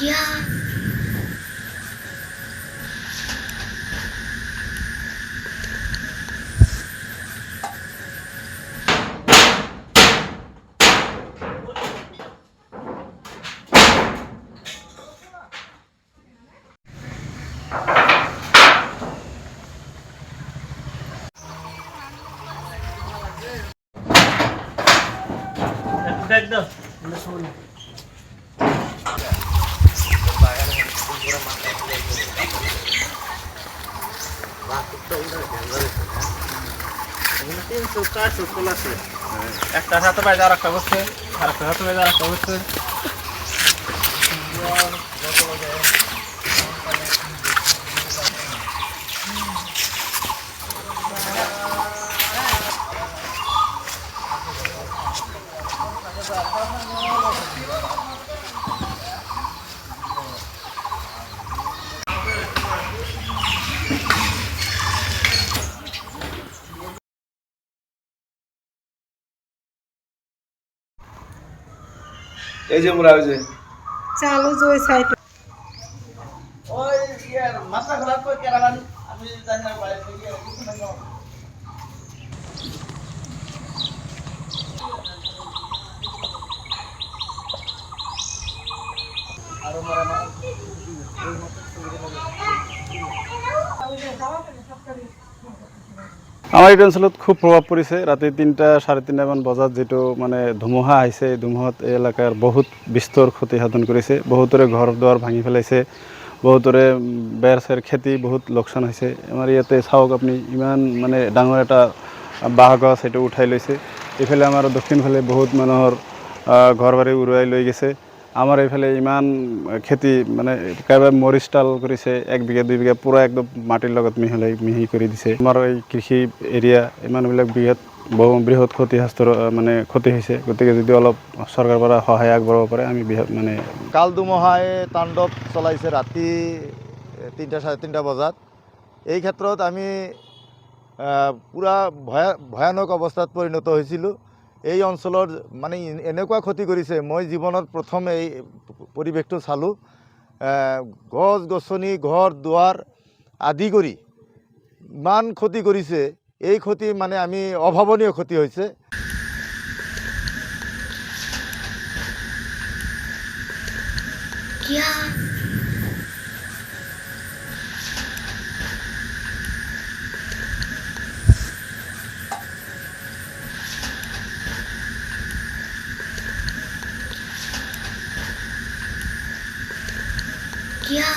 क्या एकदम একটা হাতে বাইরে আর একটা করছে আর একটা হাতে বাইরে আর একটা করছে এই যে মোরা ওই যে চালু যে ওই সাইড ওই ইয়ার মাথা খারাপ করে কেরালান আমি জানি না বাইরে থেকে কিছু না আরো মারা না আমাৰ এই অঞ্চলত খুব প্ৰভাৱ পৰিছে ৰাতি ৩টা ৩:৩০ মান বজাত যেটো মানে ধুমুহা আহিছে এই ধুমুহাত এই এলেকাৰ বহুত বিস্তৰ ক্ষতি সাধন কৰিছে বহুতৰে ঘৰ দুৱাৰ ভাঙি পেলাইছে বহুতৰে বেৰ চেৰ খেতি বহুত লোকচান হৈছে আমাৰ ইয়াতে চাওক আপুনি ইমান মানে ডাঙৰ এটা বাঁহ গছ এইটো উঠাই লৈছে এইফালে আমাৰ দক্ষিণফালে বহুত মানুহৰ ঘৰ বাৰী উৰুৱাই লৈ গৈছে আমাৰ এইফালে ইমান খেতি মানে একেবাৰে মৰিষ্টাল কৰিছে 1 বিঘা 2 বিঘা পুৰা একদম মাটিৰ লগত মিহি কৰি দিছে আমাৰ এই কৃষি এৰিয়া ইমানবিলাক বৃহৎ ক্ষতিগ্ৰস্তৰ মানে ক্ষতি হৈছে গতিকে যদি অলপ চৰকাৰৰ পৰা সহায় আগবঢ়াব পাৰে আমি মানে কাল ধুমুহাই তাণ্ডৱ চলাইছে ৰাতি ৩টা ৩:৩০ বজাত এই ক্ষেত্ৰত আমি পুৰা ভয়ানক অৱস্থাত পৰিণত হৈছিলোঁ এই অঞ্চলৰ মানে এনেকুৱা ক্ষতি কৰিছে মই জীৱনত প্ৰথম এই পৰিৱেশটো চালোঁ গছ গছনি ঘৰ দুৱাৰ আদি কৰি ইমান ক্ষতি কৰিছে এই ক্ষতি মানে আমি অভাৱনীয় ক্ষতি হৈছে क्या क्या